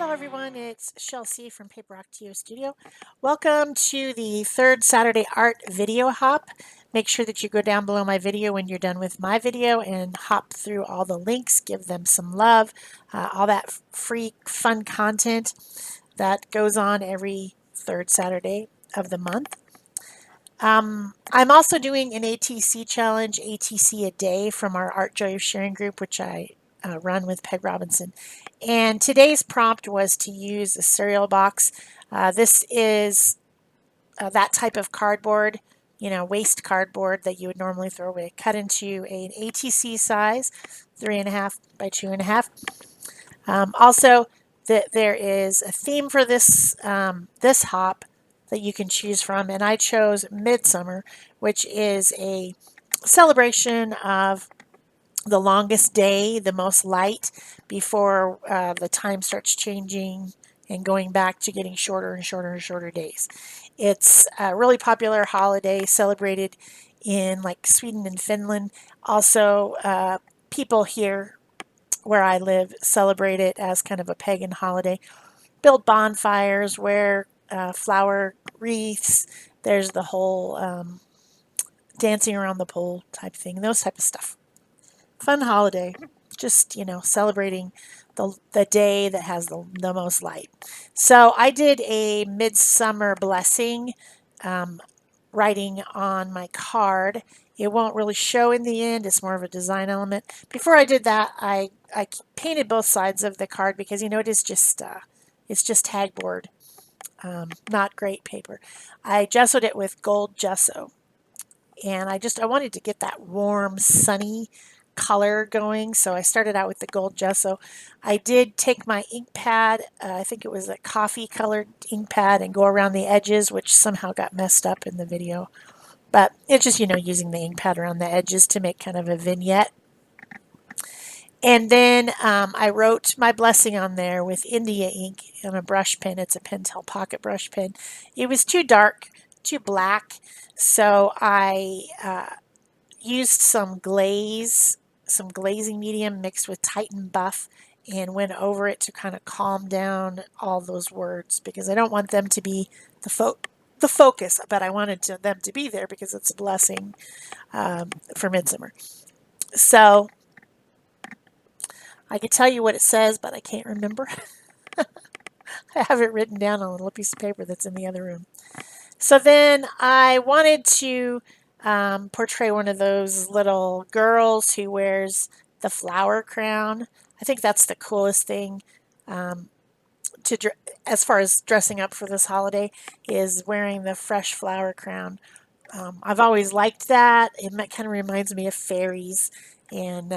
Hello everyone, it's Shel C from PaperOcotilloStudio. Welcome to the third Saturday art video hop. Make sure that you go down below my video when you're done with my video and hop through all the links, give them some love, all that free fun content that goes on every third Saturday of the month. I'm also doing an ATC challenge, ATC a day from our Art Joy of Sharing group, which I run with Peg Robinson. And today's prompt was to use a cereal box. This is that type of cardboard, waste cardboard that you would normally throw away, cut into an ATC size, 3.5 by 2.5. Also, there is a theme for this this hop that you can choose from, and I chose Midsummer, which is a celebration of the longest day, the most light, before the time starts changing and going back to getting shorter and shorter and shorter days. It's a really popular holiday celebrated in like Sweden and Finland. Also, people here where I live celebrate it as kind of a pagan holiday. Build bonfires, wear flower wreaths. There's the whole dancing around the pole type thing, those type of stuff. Fun holiday, just celebrating the day that has the most light. So I did a midsummer blessing writing on my card. It won't really show in the end. It's more of a design element. Before I did that, I painted both sides of the card because it is just it's just tagboard, not great paper. I gessoed it with gold gesso, and I wanted to get that warm, sunny color going, so I started out with the gold gesso. I did take my ink pad, I think it was a coffee colored ink pad, and go around the edges, which somehow got messed up in the video. But it's just, using the ink pad around the edges to make kind of a vignette. And then I wrote my blessing on there with India ink on a brush pen. It's a Pentel pocket brush pen. It was too dark, too black, so I used some glazing medium mixed with Titan Buff, and went over it to kind of calm down all those words because I don't want them to be the focus, but I wanted them to be there because it's a blessing for Midsummer. So I could tell you what it says, but I can't remember. I have it written down on a little piece of paper that's in the other room. So then I wanted to portray one of those little girls who wears the flower crown. I think that's the coolest thing as far as dressing up for this holiday, is wearing the fresh flower crown. I've always liked that. It kind of reminds me of fairies and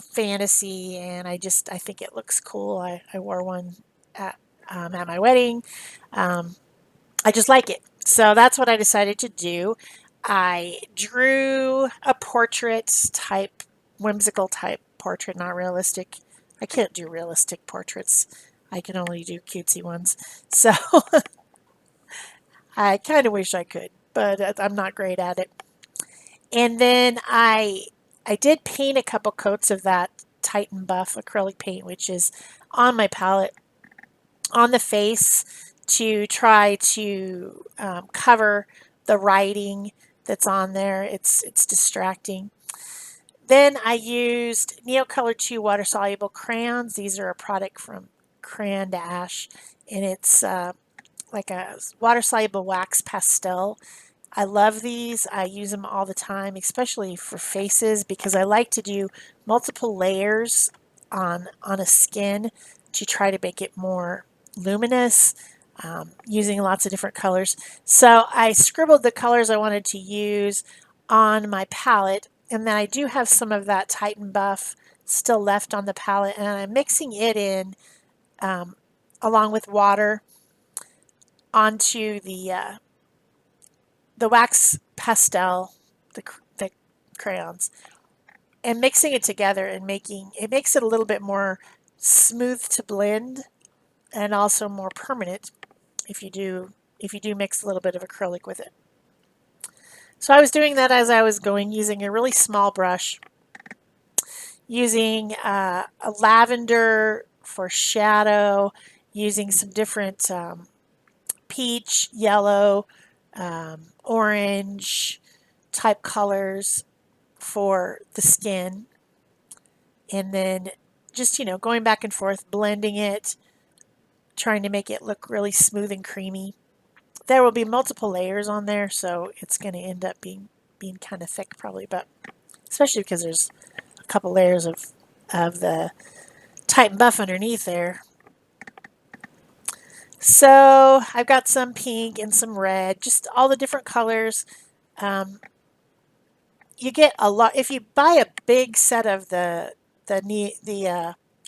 fantasy, and I think it looks cool. I wore one at my wedding. I just like it. So that's what I decided to do. I drew a portrait type, whimsical type portrait, not realistic. I can't do realistic portraits. I can only do cutesy ones. So I kind of wish I could, but I'm not great at it. And then I did paint a couple coats of that Titan Buff acrylic paint, which is on my palette, on the face, to try to cover the writing that's on there. It's distracting. Then I used Neocolor 2 water-soluble crayons. These are a product from Crayon Dash, and it's like a water-soluble wax pastel. I love these. I use them all the time, especially for faces, because I like to do multiple layers on a skin to try to make it more luminous, using lots of different colors. So I scribbled the colors I wanted to use on my palette, and then I do have some of that Titan Buff still left on the palette, and I'm mixing it in along with water onto the wax pastel, the crayons, and mixing it together, and it makes it a little bit more smooth to blend and also more permanent if you do mix a little bit of acrylic with it. So I was doing that as I was going, using a really small brush, using a lavender for shadow using some different peach, yellow, orange type colors for the skin, and then just, going back and forth, blending it, trying to make it look really smooth and creamy. There will be multiple layers on there, so it's going to end up being kind of thick probably, but especially because there's a couple layers of the tight buff underneath there. So I've got some pink and some red, just all the different colors. You get a lot if you buy a big set of the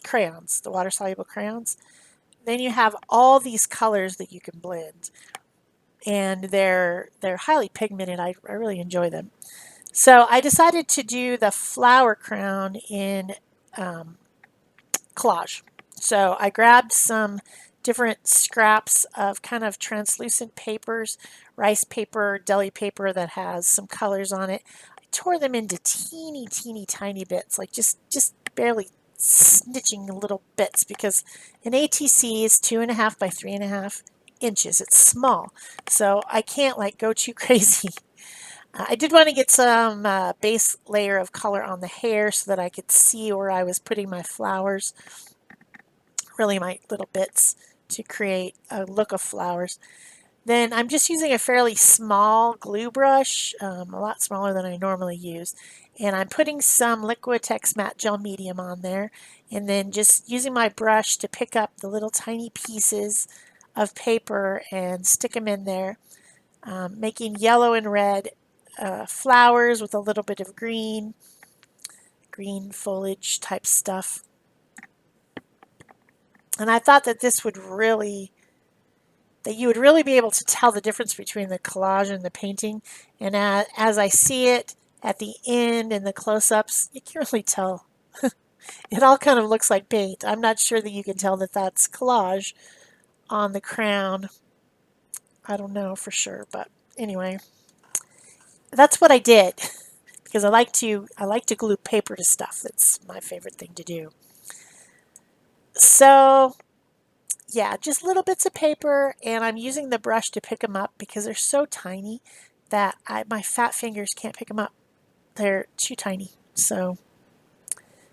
crayons, the water soluble crayons. Then you have all these colors that you can blend, and they're highly pigmented. I really enjoy them. So I decided to do the flower crown in collage. So I grabbed some different scraps of kind of translucent papers, rice paper, deli paper that has some colors on it. I tore them into teeny, teeny, tiny bits, like just barely snitching little bits, because an ATC is 2.5 by 3.5 inches. It's small, so I can't like go too crazy. I did want to get some base layer of color on the hair so that I could see where I was putting my flowers, really my little bits, to create a look of flowers. Then I'm just using a fairly small glue brush, a lot smaller than I normally use, and I'm putting some Liquitex matte gel medium on there, and then just using my brush to pick up the little tiny pieces of paper and stick them in there, making yellow and red flowers with a little bit of green foliage type stuff. And I thought that you would really be able to tell the difference between the collage and the painting. And as I see it at the end and the close-ups, you can really tell. It all kind of looks like paint. I'm not sure that you can tell that that's collage on the crown. I don't know for sure, but anyway, that's what I did because I like to glue paper to stuff. That's my favorite thing to do. So yeah, just little bits of paper, and I'm using the brush to pick them up because they're so tiny that my fat fingers can't pick them up. They're too tiny. So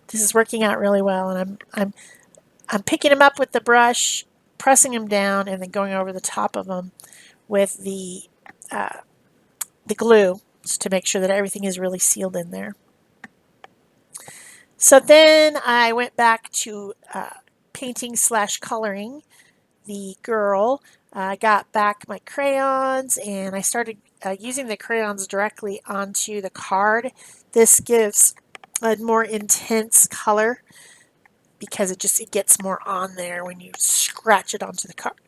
this is working out really well, and I'm picking them up with the brush, pressing them down, and then going over the top of them with the glue to make sure that everything is really sealed in there. So then I went back to painting / coloring the girl. I got back my crayons, and I started using the crayons directly onto the card. This gives a more intense color because it gets more on there when you scratch it onto the card.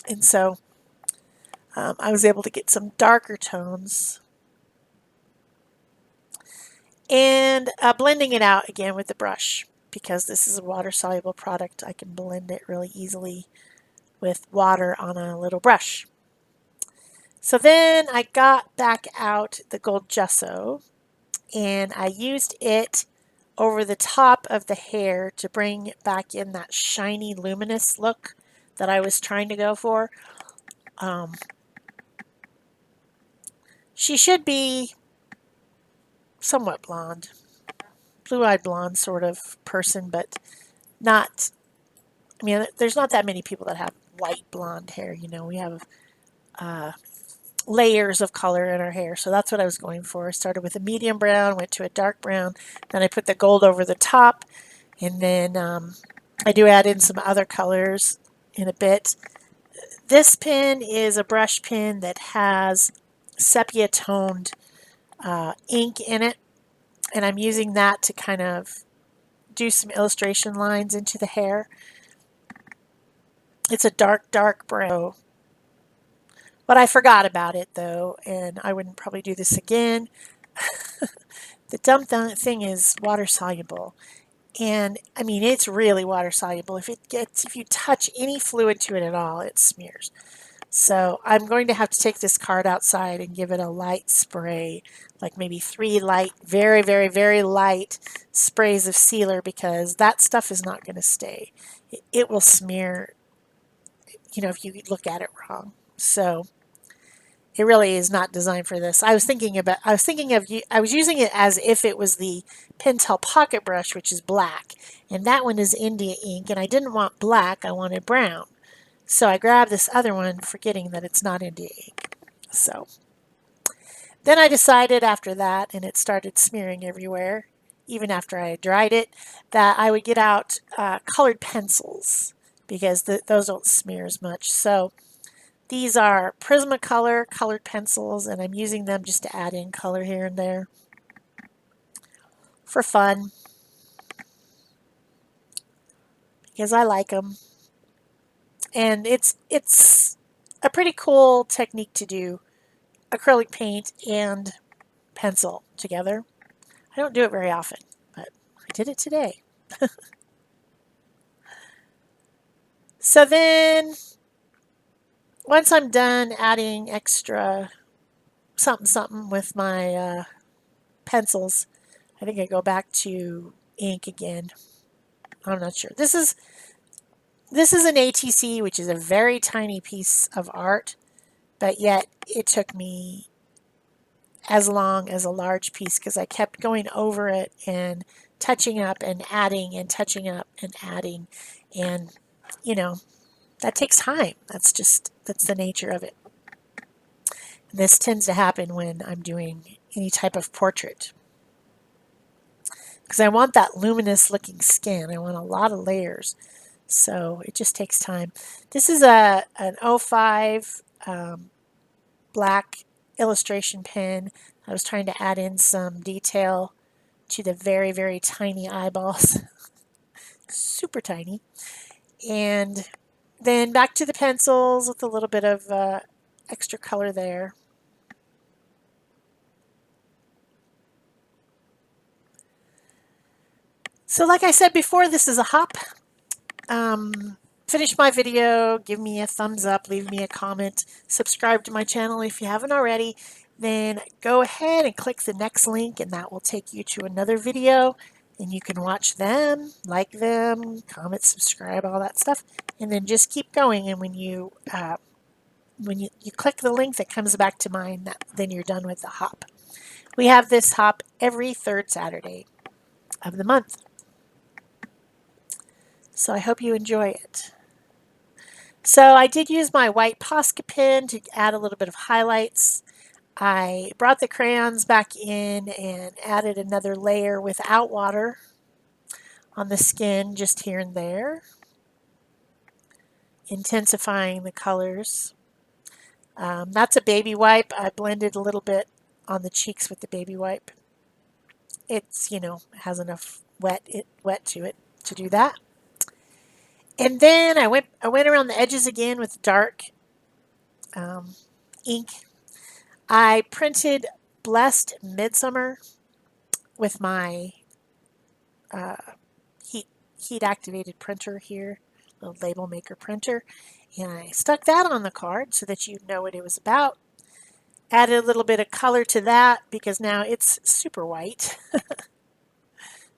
And so I was able to get some darker tones. And blending it out again with the brush, because this is a water-soluble product. I can blend it really easily with water on a little brush. So then I got back out the gold gesso, and I used it over the top of the hair to bring back in that shiny, luminous look that I was trying to go for. She should be somewhat blonde, blue-eyed blonde sort of person, but not, I mean, there's not that many people that have white blonde hair. We have layers of color in our hair. So that's what I was going for. I started with a medium brown, went to a dark brown, then I put the gold over the top, and then I do add in some other colors in a bit. This pen is a brush pen that has sepia toned ink in it, and I'm using that to kind of do some illustration lines into the hair. It's a dark brown. But I forgot about it though, and I wouldn't probably do this again. The dumb thing is water soluble. And I mean, it's really water soluble. If you touch any fluid to it at all, it smears. So I'm going to have to take this card outside and give it a light spray, like maybe 3 light, very, very, very light sprays of sealer, because that stuff is not going to stay. It will smear if you look at it wrong. So it really is not designed for this. I was using it as if it was the Pentel Pocket Brush, which is black, and that one is India ink, and I didn't want black, I wanted brown. So I grabbed this other one, forgetting that it's not India ink. So then I decided after that, and it started smearing everywhere, even after I had dried it, that I would get out colored pencils, because those don't smear as much. So these are Prismacolor colored pencils, and I'm using them just to add in color here and there for fun, because I like them. And it's a pretty cool technique to do acrylic paint and pencil together. I don't do it very often, but I did it today. So then, once I'm done adding extra something with my pencils, I think I go back to ink again. I'm not sure. This is an ATC, which is a very tiny piece of art, but yet it took me as long as a large piece because I kept going over it and touching up and adding and touching up and adding, and that takes time. That's the nature of it. And this tends to happen when I'm doing any type of portrait, because I want that luminous looking skin. I want a lot of layers, so it just takes time. This is an 05 black illustration pen. I was trying to add in some detail to the very, very tiny eyeballs. Super tiny. And then back to the pencils with a little bit of extra color there. So like I said before, this is a hop. Finish my video, give me a thumbs up, leave me a comment, subscribe to my channel if you haven't already. Then go ahead and click the next link, and that will take you to another video, and you can watch them, like them, comment, subscribe, all that stuff, and then just keep going. And when you click the link that comes back to mine, then you're done with the hop. We have this hop every third Saturday of the month. So I hope you enjoy it. So I did use my white Posca pen to add a little bit of highlights. I brought the crayons back in and added another layer without water on the skin, just here and there, intensifying the colors. That's a baby wipe. I blended a little bit on the cheeks with the baby wipe. It's, has enough wet to it to do that. And then I went around the edges again with dark ink. I printed Blessed Midsummer with my heat activated printer here, little label maker printer, and I stuck that on the card so that you'd know what it was about. Added a little bit of color to that because now it's super white.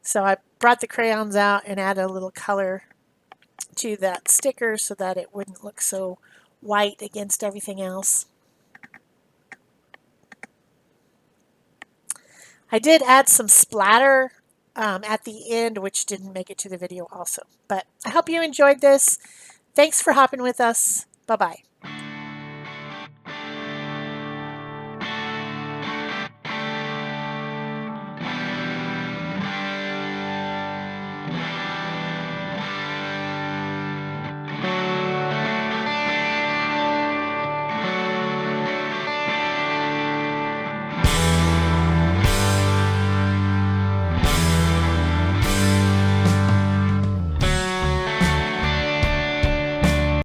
So I brought the crayons out and added a little color to that sticker so that it wouldn't look so white against everything else. I did add some splatter at the end, which didn't make it to the video also. But I hope you enjoyed this. Thanks for hopping with us. Bye-bye.